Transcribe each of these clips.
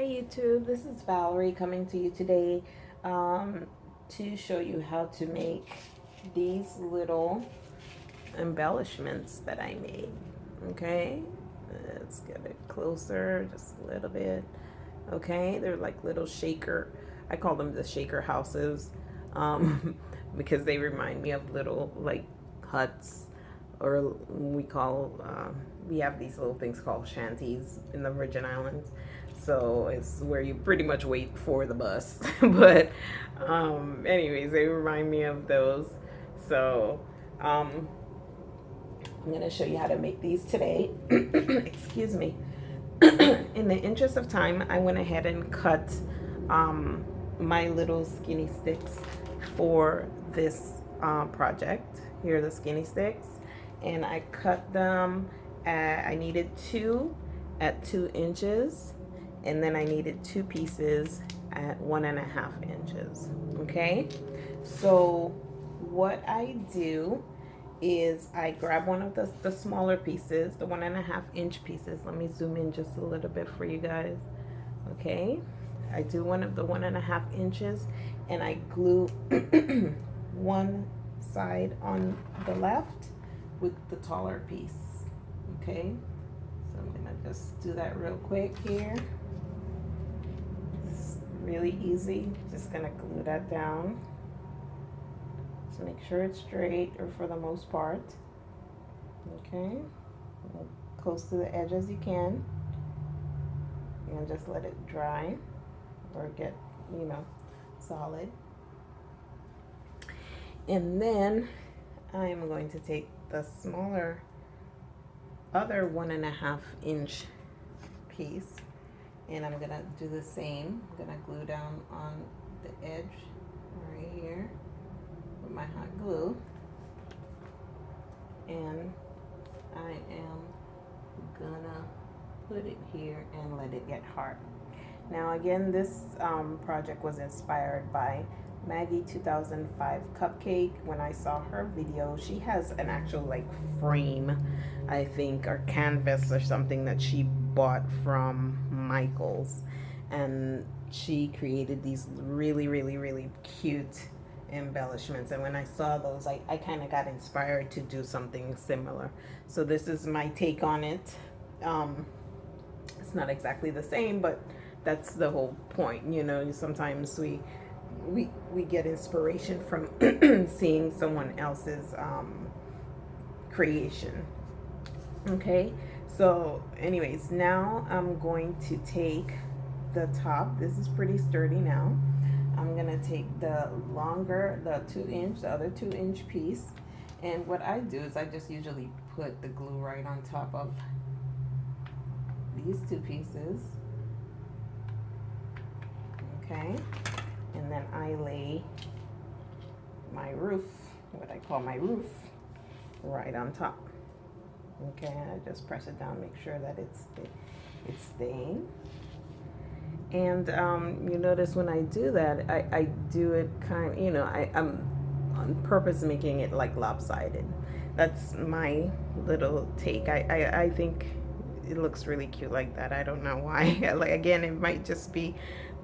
YouTube, this is Valerie coming to you today to show you how to make these little embellishments that I made. Okay, let's get it closer just a little bit. Okay, they're like little shaker, I call them the shaker houses, because they remind me of little like huts, or we have these little things called shanties in the Virgin Islands. So it's where you pretty much wait for the bus. But anyways, they remind me of those. So um, I'm gonna show you how to make these today. Excuse me. In the interest of time, I went ahead and cut my little skinny sticks for this project. Here are the skinny sticks, and I cut them I needed two at 2 inches, and then I needed two pieces at 1.5 inches. Okay, so what I do is I grab one of the smaller pieces, the 1.5 inch pieces. Let me zoom in just a little bit for you guys. Okay, I do one of the 1.5 inches, and I glue one side on the left with the taller piece. Okay, so I'm gonna just do that real quick here. It's really easy. Just gonna glue that down. So make sure it's straight, or for the most part. Okay, close to the edge as you can, and just let it dry or get, solid. And then I am going to take the smaller other 1.5 inch piece, and I'm gonna do the same. I'm gonna glue down on the edge right here with my hot glue, and I am gonna put it here and let it get hard. Now again, this project was inspired by Maggie 2005 Cupcake. When I saw her video, she has an actual like frame, I think, or canvas or something that she bought from Michael's, and she created these really cute embellishments. And when I saw those, I kind of got inspired to do something similar. So this is my take on it. It's not exactly the same, but that's the whole point. Sometimes we get inspiration from seeing someone else's creation. Okay, so anyways, now I'm going to take the top. This is pretty sturdy now. I'm gonna take the longer, the other 2 inch piece, and what I do is I just usually put the glue right on top of these two pieces. Okay, and then I lay my roof, what I call my roof, right on top. Okay, and I just press it down, make sure that it's staying. And you notice when I do that, I do it I'm on purpose making it like lopsided. That's my little take. I think it looks really cute like that. I don't know why. Like, again, it might just be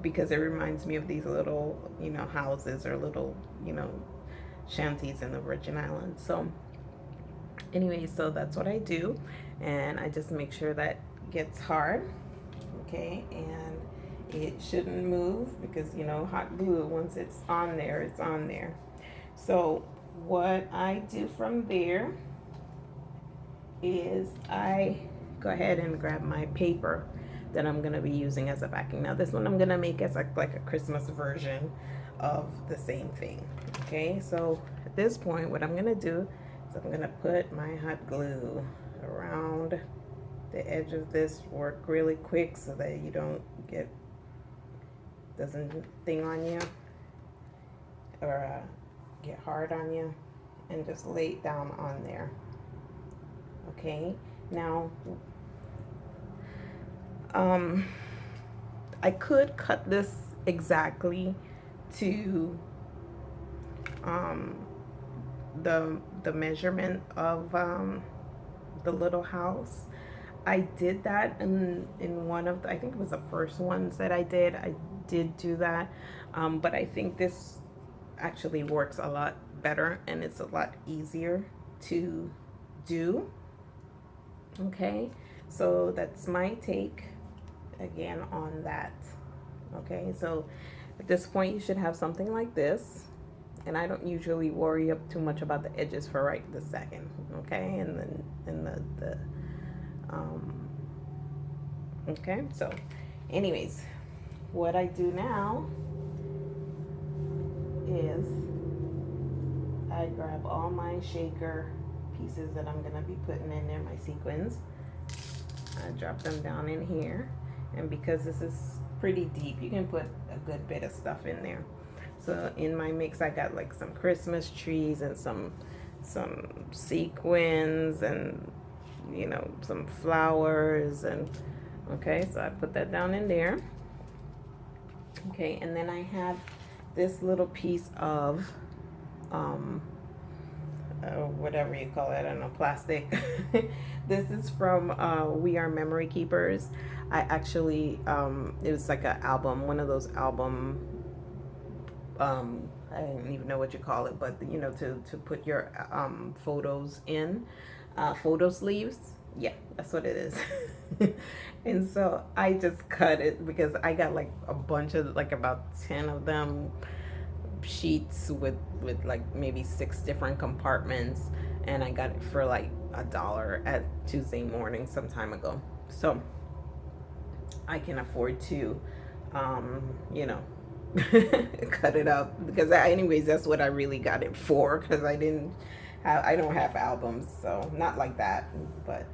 because it reminds me of these little, houses, or little, shanties in the Virgin Islands. So anyway, so that's what I do, and I just make sure that gets hard. Okay, and it shouldn't move, because hot glue, once it's on there, it's on there. So what I do from there is I go ahead and grab my paper that I'm going to be using as a backing. Now this one I'm going to make as like a Christmas version of the same thing. Okay, so at this point what I'm going to do is I'm going to put my hot glue around the edge of this. Work really quick so that you don't doesn't thing on you, or get hard on you, and just lay it down on there. Okay, now I could cut this exactly to the measurement of the little house. I did that in one of the, I think it was the first ones that I did. I did do that, but I think this actually works a lot better and it's a lot easier to do. Okay, so that's my take again on that. Okay, so at this point you should have something like this, and I don't usually worry up too much about the edges for right this second. Okay, and then the um okay, so anyways, what I do now is I grab all my shaker pieces that I'm gonna be putting in there, my sequins. I drop them down in here, and because this is pretty deep, you can put a good bit of stuff in there. So in my mix, I got like some Christmas trees and some sequins and some flowers, and okay, so I put that down in there. Okay, and then I have this little piece of whatever you call it, I don't know, plastic. This is from We Are Memory Keepers. I actually, it was like an album, one of those album, I don't even know what you call it, but to put your photos in, photo sleeves. Yeah, that's what it is. And so I just cut it because I got like a bunch of, like about 10 of them, sheets with like maybe 6 different compartments, and I got it for like $1 at Tuesday morning some time ago. So I can afford to you know cut it up because anyways that's what I really got it for, because I don't have albums, so not like that. But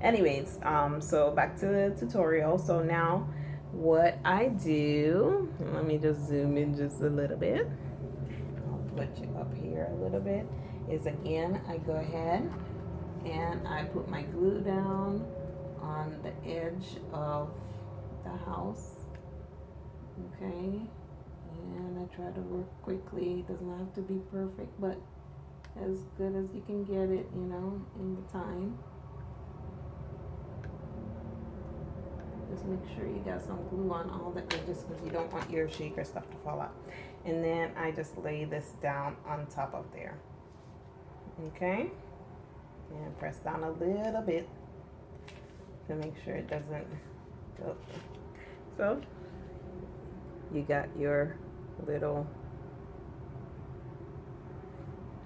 anyways, so back to the tutorial. So now what I do, let me just zoom in just a little bit, I'll put you up here a little bit, is again I go ahead and I put my glue down on the edge of the house. Okay, and I try to work quickly. It doesn't have to be perfect, but as good as you can get it, in the time. Just make sure you got some glue on all the edges because you don't want your shaker stuff to fall out. And then I just lay this down on top of there. Okay, and press down a little bit to make sure it doesn't go. So you got your little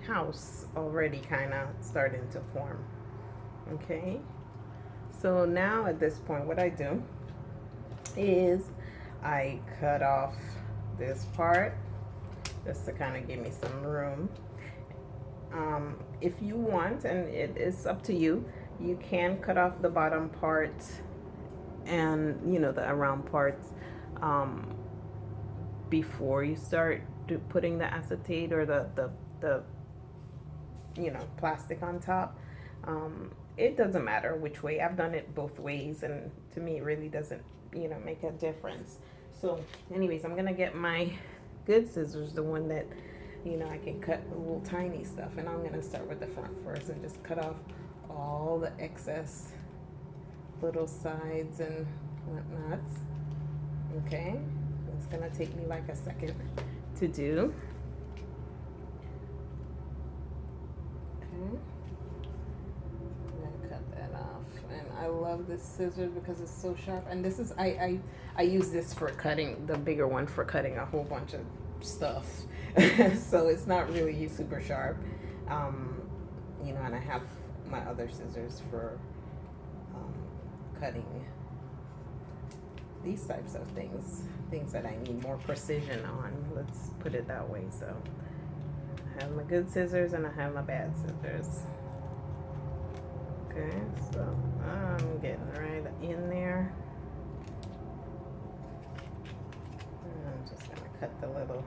house already kind of starting to form. Okay, so now at this point what I do is I cut off this part just to kind of give me some room. If you want, and it is up to you, you can cut off the bottom part and the around parts before you start putting the acetate or the plastic on top. It doesn't matter which way. I've done it both ways, and to me it really doesn't make a difference. So anyways, I'm gonna get my good scissors, the one that I can cut little tiny stuff, and I'm gonna start with the front first and just cut off all the excess little sides and whatnots. Okay, it's gonna take me like a second to do. Okay, I'm gonna cut that off, and I love this scissors because it's so sharp. And this is I use this for cutting, the bigger one for cutting a whole bunch of stuff. So it's not really super sharp, and I have my other scissors for cutting these types of things that I need more precision on, let's put it that way. So I have my good scissors and I have my bad scissors. Okay, so I'm getting right in there, and I'm just gonna cut the little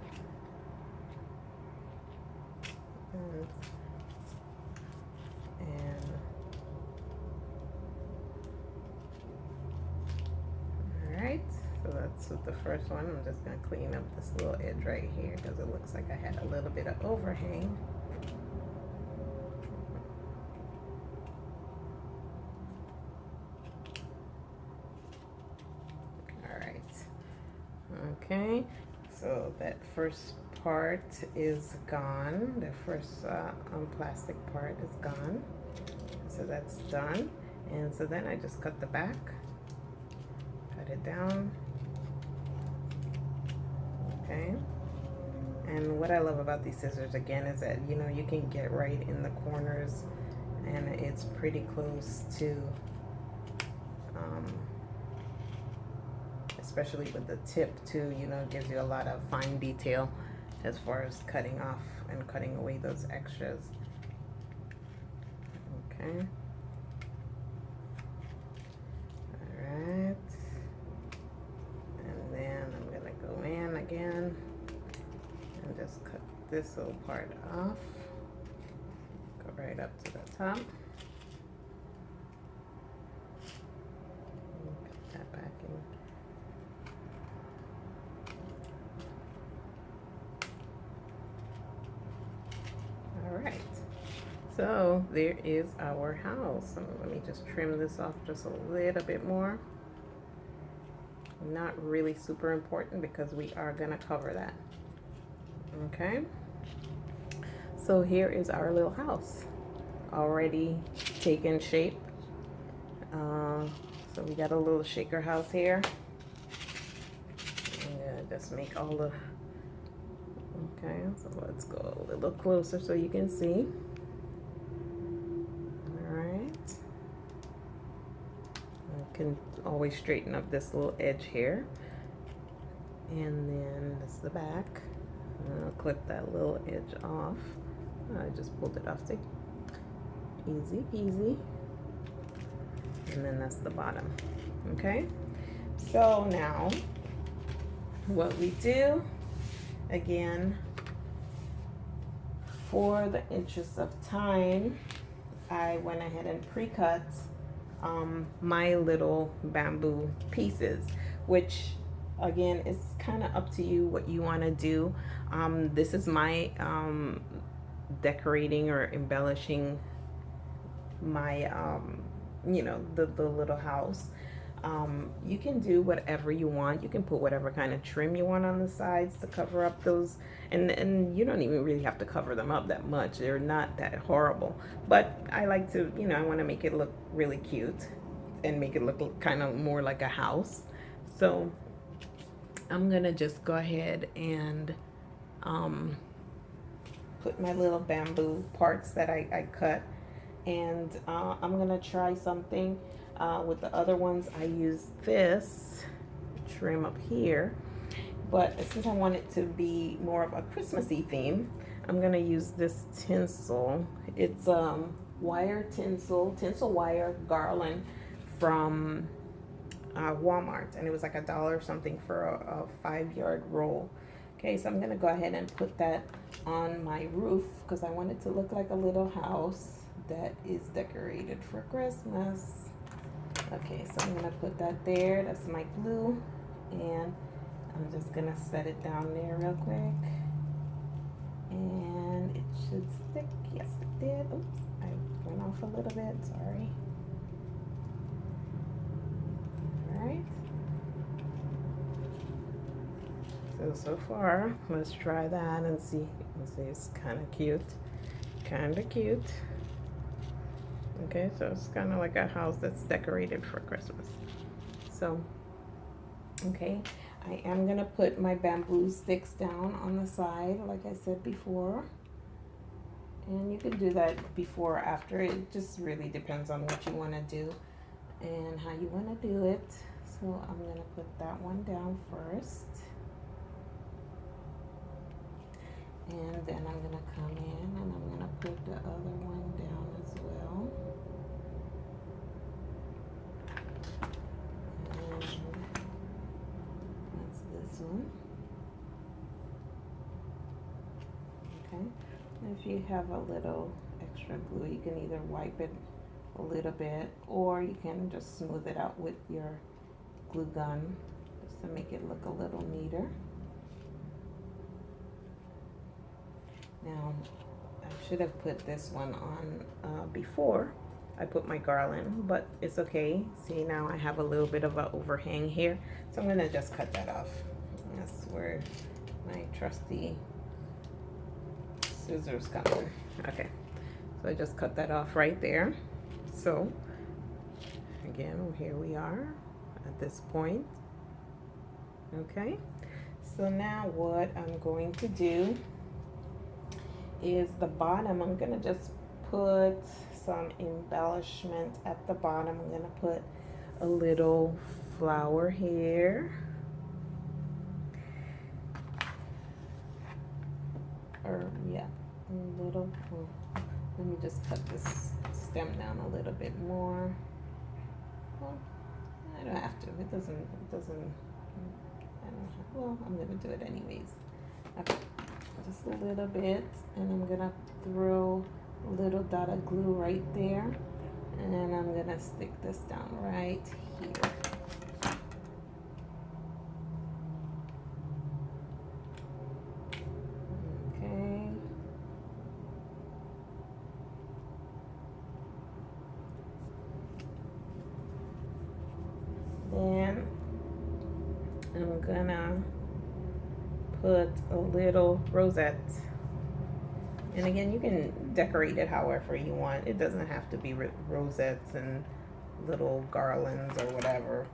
and alright, so that's with the first one. I'm just going to clean up this little edge right here because it looks like I had a little bit of overhang. Okay, so that first part is gone. The first plastic part is gone. So that's done. And so then I just cut the back, cut it down. Okay. And what I love about these scissors again is that, you know, you can get right in the corners and it's pretty close to, especially with the tip too, you know, it gives you a lot of fine detail as far as cutting off and cutting away those extras. Okay. Alright. And then I'm gonna go in again and just cut this little part off. Go right up to the top. Put that back in. Alright. So there is our house. So let me just trim this off just a little bit more. Not really super important because we are gonna cover that. Okay, so here is our little house already taken shape. So we got a little shaker house here. I'm gonna just make all the, okay, so let's go a little closer so you can see. All right, I can always straighten up this little edge here, and then this is the back. I'll clip that little edge off. I just pulled it off, see? Easy peasy. And then that's the bottom, okay? So now, what we do, again, for the interest of time, I went ahead and pre-cut my little bamboo pieces, which again, it's kind of up to you what you want to do. This is my decorating or embellishing my, you know, the little house. You can do whatever you want. You can put whatever kind of trim you want on the sides to cover up those. And you don't even really have to cover them up that much. They're not that horrible. But I like to, you know, I want to make it look really cute and make it look kind of more like a house. So I'm gonna just go ahead and put my little bamboo parts that I cut, and I'm gonna try something with the other ones. I use this trim up here, but since I want it to be more of a Christmassy theme, I'm gonna use this tinsel. It's wire tinsel wire garland from Walmart, and it was like $1 something for a 5-yard roll. Okay, so I'm gonna go ahead and put that on my roof because I want it to look like a little house that is decorated for Christmas. Okay, so I'm gonna put that there. That's my glue, and I'm just gonna set it down there real quick, and it should stick. Yes, it did. Oops, I went off a little bit, sorry. Alright, so far, let's try that and see. It's kind of cute. Okay, so it's kind of like a house that's decorated for Christmas. So, okay, I am gonna put my bamboo sticks down on the side, like I said before. And you can do that before or after. It just really depends on what you want to do and how you want to do it. So I'm gonna put that one down first, and then I'm gonna come in and I'm gonna put the other one down as well. And that's this one. Okay, if you have a little extra glue, you can either wipe it a little bit, or you can just smooth it out with your glue gun just to make it look a little neater. Now, I should have put this one on before I put my garland, but it's okay. See, now I have a little bit of an overhang here, so I'm gonna just cut that off. That's where my trusty scissors come in. Okay, so I just cut that off right there. So again, here we are at this point. Okay, so now what I'm going to do is the bottom, I'm gonna just put some embellishment at the bottom. I'm gonna put a little flower here, or yeah, a little. Well, let me just cut this stem down a little bit more. Well, I don't have to. It doesn't. I don't have, well, I'm gonna do it anyways. Okay, just a little bit, and I'm gonna throw a little dot of glue right there, and then I'm gonna stick this down right here. Okay. Then I'm gonna put a little rosette. And again, you can decorate it however you want. It doesn't have to be rosettes and little garlands or whatever.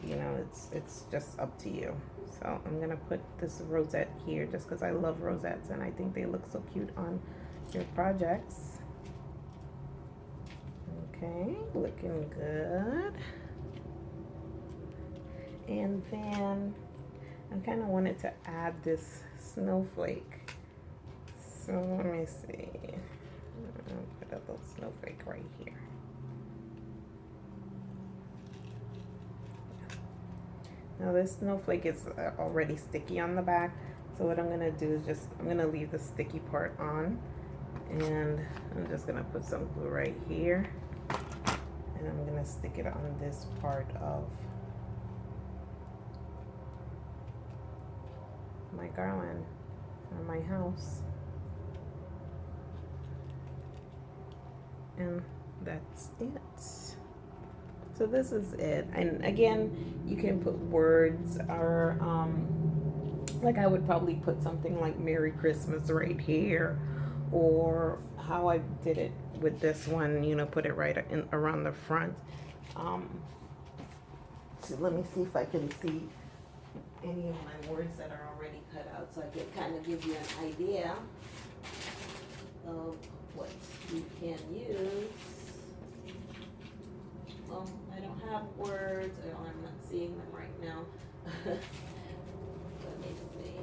You know, it's just up to you. So I'm gonna put this rosette here just because I love rosettes and I think they look so cute on your projects. Okay, looking good. And then I kind of wanted to add this snowflake. So let me see. I'll put a little snowflake right here. Now this snowflake is already sticky on the back. So what I'm gonna do is I'm gonna leave the sticky part on, and I'm just gonna put some glue right here, and I'm gonna stick it on this part of my garland or my house. And that's it. So this is it. And again, you can put words, or like I would probably put something like Merry Christmas right here, or how I did it with this one, you know, put it right in around the front. So let me see if I can see any of my words that are already cut out, so I can kind of give you an idea of what you can use. Well, I don't have words, or I'm not seeing them right now. Let me see.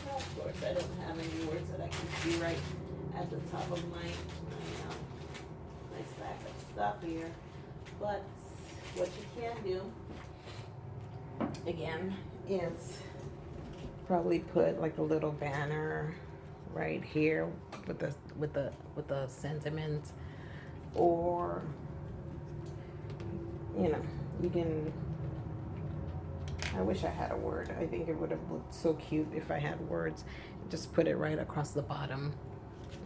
Well, of course, I don't have any words that I can see right at the top of my stack of stuff here. But what you can do, again, is probably put like a little banner right here with the sentiment, or you know, you can. I wish I had a word. I think it would have looked so cute if I had words. Just put it right across the bottom,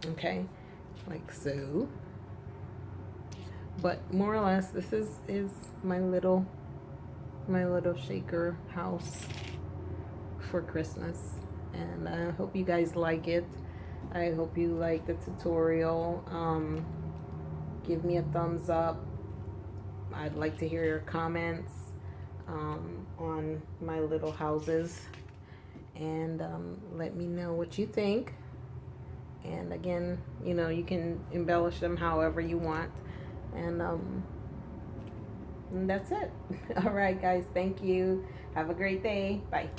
okay, like so. But more or less, this is my little shaker house for Christmas, and I hope you guys like it. I hope you like the tutorial. Give me a thumbs up. I'd like to hear your comments on my little houses, and let me know what you think. And again, you know, you can embellish them however you want. And that's it. All right, guys. Thank you. Have a great day. Bye.